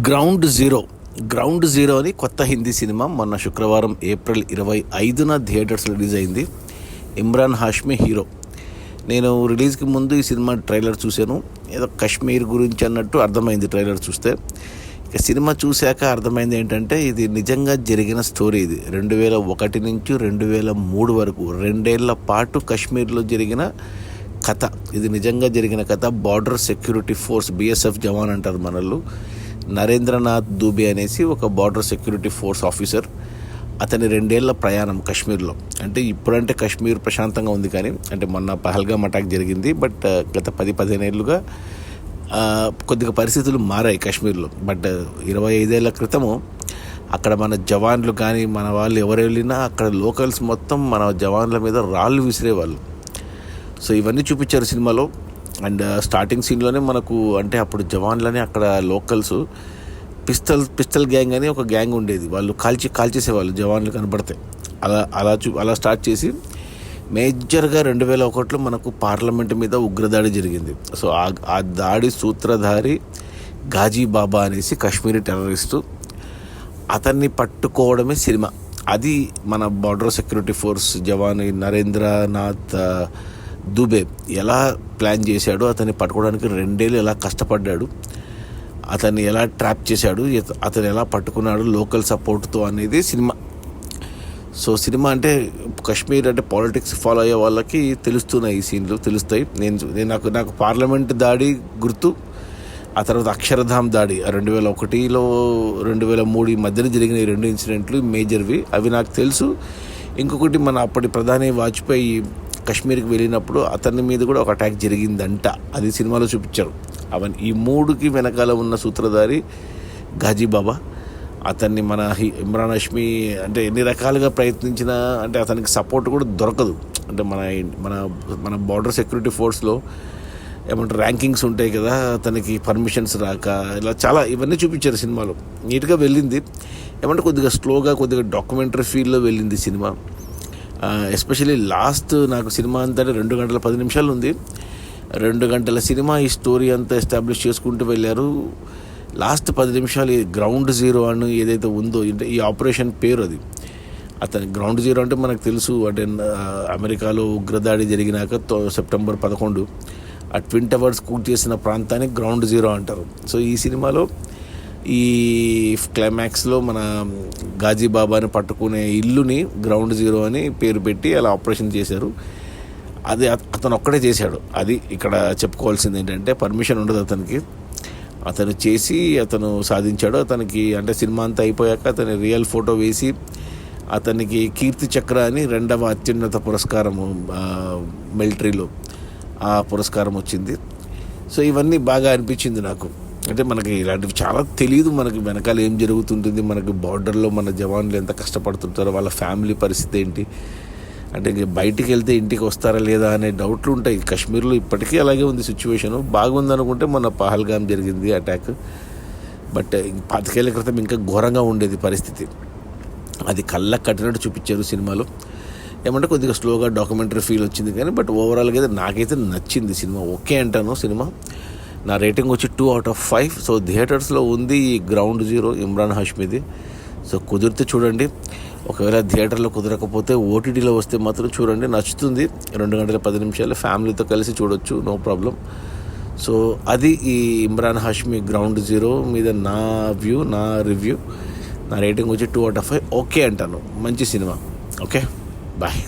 Ground zero అని కొత్త Hindi cinema మొన్న శుక్రవారం ఏప్రిల్ 25న థియేటర్స్ రిలీజ్ అయింది. ఇమ్రాన్ హాష్మీ హీరో. నేను రిలీజ్కి ముందు ఈ సినిమా ట్రైలర్ చూశాను. ఏదో కశ్మీర్ గురించి అన్నట్టు అర్థమైంది ట్రైలర్ చూస్తే. ఇక సినిమా చూశాక అర్థమైంది ఏంటంటే ఇది నిజంగా జరిగిన స్టోరీ. ఇది 2001 నుంచి 2003 వరకు 2 ఏళ్ల పాటు కశ్మీర్లో జరిగిన కథ. ఇది నిజంగా జరిగిన కథ. బార్డర్ సెక్యూరిటీ ఫోర్స్ BSF జవాన్ అంటారు మనల్ని. నరేంద్రనాథ్ దూబే అనేసి ఒక బార్డర్ సెక్యూరిటీ ఫోర్స్ ఆఫీసర్. అతని 2 ఏళ్ల ప్రయాణం కశ్మీర్లో. అంటే ఇప్పుడంటే కశ్మీర్ ప్రశాంతంగా ఉంది, కానీ అంటే మొన్న పహల్గామ్ అటాక్ జరిగింది. బట్ గత 10-15 ఏళ్ళుగా కొద్దిగా పరిస్థితులు మారాయి కశ్మీర్లో. బట్ 25 ఏళ్ల క్రితము అక్కడ మన జవాన్లు కానీ మన వాళ్ళు ఎవరు వెళ్ళినా అక్కడ లోకల్స్ మొత్తం మన జవాన్ల మీద రాళ్ళు విసిరేవాళ్ళు. సో ఇవన్నీ చూపించారు సినిమాలో. అండ్ స్టార్టింగ్ సీన్లోనే మనకు అంటే అప్పుడు జవాన్లని అక్కడ లోకల్స్ పిస్టల్ గ్యాంగ్ అని ఒక గ్యాంగ్ ఉండేది. వాళ్ళు కాల్చేసేవాళ్ళు జవాన్లు కనబడితే. అలా స్టార్ట్ చేసి మేజర్గా 2001లో మనకు పార్లమెంట్ మీద ఉగ్రదాడి జరిగింది. సో ఆ దాడి సూత్రధారి గాజీ బాబా అనేసి కాశ్మీరీ టెర్రరిస్టు. అతన్ని పట్టుకోవడమే సినిమా. అది మన బార్డర్ సెక్యూరిటీ ఫోర్స్ జవాన్ నరేంద్రనాథ్ దూబే ఎలా ప్లాన్ చేశాడు, అతన్ని పట్టుకోవడానికి 2 ఏళ్ళు ఎలా కష్టపడ్డాడు, అతన్ని ఎలా ట్రాప్ చేశాడు, అతను ఎలా పట్టుకున్నాడు లోకల్ సపోర్ట్తో అనేది సినిమా. సో సినిమా అంటే కశ్మీర్ అంటే పాలిటిక్స్ ఫాలో అయ్యే వాళ్ళకి తెలుస్తున్నాయి, ఈ సీన్లు తెలుస్తాయి. నాకు పార్లమెంట్ దాడి గుర్తు, ఆ తర్వాత అక్షరధామ్ దాడి 2001లో 2003 మధ్యన జరిగిన ఈ 2 ఇన్సిడెంట్లు మేజర్వి, అవి నాకు తెలుసు. ఇంకొకటి మన అప్పటి ప్రధాని వాజ్పేయి కశ్మీర్కి వెళ్ళినప్పుడు అతని మీద కూడా ఒక అటాక్ జరిగిందంట. అది సినిమాలో చూపించారు. అవన్నీ ఈ 3కి వెనకాల ఉన్న సూత్రధారి గాజీ బాబా. అతన్ని మన ఇమ్రాన్ హాష్మీ అంటే ఎన్ని రకాలుగా ప్రయత్నించినా అంటే అతనికి సపోర్ట్ కూడా దొరకదు. అంటే మన బార్డర్ సెక్యూరిటీ ఫోర్స్లో ఏమంటారు ర్యాంకింగ్స్ ఉంటాయి కదా, అతనికి పర్మిషన్స్ రాక ఇలా చాలా ఇవన్నీ చూపించారు సినిమాలో. నీట్గా వెళ్ళింది. ఏమంటే కొద్దిగా స్లోగా కొద్దిగా డాక్యుమెంటరీ ఫీల్లో వెళ్ళింది సినిమా. ఎస్పెషల్లీ లాస్ట్ నాకు సినిమా అంతా 2 గంటల 10 నిమిషాలు ఉంది. 2 గంటల సినిమా ఈ స్టోరీ అంతా ఎస్టాబ్లిష్ చేసుకుంటూ వెళ్ళారు. లాస్ట్ 10 నిమిషాలు ఈ గ్రౌండ్ జీరో అని ఏదైతే ఉందో, అంటే ఈ ఆపరేషన్ పేరు అది. అతని గ్రౌండ్ జీరో అంటే మనకు తెలుసు, అంటే అమెరికాలో ఉగ్రదాడి జరిగినాక సెప్టెంబర్ 11 ఆ ట్విన్ టవర్స్ కూల్ చేసిన ప్రాంతాన్ని గ్రౌండ్ జీరో అంటారు. సో ఈ సినిమాలో ఈ క్లైమాక్స్లో మన గాజీ బాబాని పట్టుకునే ఇల్లుని గ్రౌండ్ జీరో అని పేరు పెట్టి అలా ఆపరేషన్ చేశారు. అది అతను ఒక్కడే చేశాడు. అది ఇక్కడ చెప్పుకోవాల్సింది ఏంటంటే పర్మిషన్ ఉండదు అతనికి. అతను చేసి అతను సాధించాడు. అతనికి అంటే సినిమా అంతా అయిపోయాక అతని రియల్ ఫోటో వేసి అతనికి కీర్తి చక్ర అని 2వ అత్యున్నత పురస్కారము మిలిటరీలో ఆ పురస్కారం వచ్చింది. సో ఇవన్నీ బాగా అనిపించింది నాకు. అంటే మనకి ఇలాంటివి చాలా తెలియదు, మనకి వెనకాల ఏం జరుగుతుంటుంది, మనకి బార్డర్లో మన జవాన్లు ఎంత కష్టపడుతుంటారో, వాళ్ళ ఫ్యామిలీ పరిస్థితి ఏంటి, అంటే బయటికి వెళ్తే ఇంటికి వస్తారా లేదా అనే డౌట్లు ఉంటాయి. కాశ్మీర్లో ఇప్పటికీ అలాగే ఉంది సిచ్యువేషను. బాగుందనుకుంటే మొన్న పహల్గామ్ జరిగింది అటాక్. బట్ 25 ఏళ్ల క్రితం ఇంకా ఘోరంగా ఉండేది పరిస్థితి. అది కళ్ళకు కట్టినట్టు చూపించారు సినిమాలో. ఏమంటే కొద్దిగా స్లోగా డాక్యుమెంటరీ ఫీల్ వచ్చింది, కానీ బట్ ఓవరాల్గా అయితే నాకైతే నచ్చింది సినిమా. ఓకే అంటాను సినిమా. నా రేటింగ్ వచ్చి 2 out of 5. సో థియేటర్స్లో ఉంది ఈ గ్రౌండ్ జీరో ఇమ్రాన్ హాష్మీది. సో కుదిరితే చూడండి. ఒకవేళ థియేటర్లో కుదరకపోతే OTTలో వస్తే మాత్రం చూడండి, నచ్చుతుంది. 2 గంటల 10 నిమిషాలు ఫ్యామిలీతో కలిసి చూడొచ్చు, నో ప్రాబ్లం. సో అది ఈ ఇమ్రాన్ హాష్మీ గ్రౌండ్ జీరో మీద నా వ్యూ, నా రివ్యూ. నా రేటింగ్ వచ్చి 2 out of 5. ఓకే అంటాను. మంచి సినిమా. Okay, bye.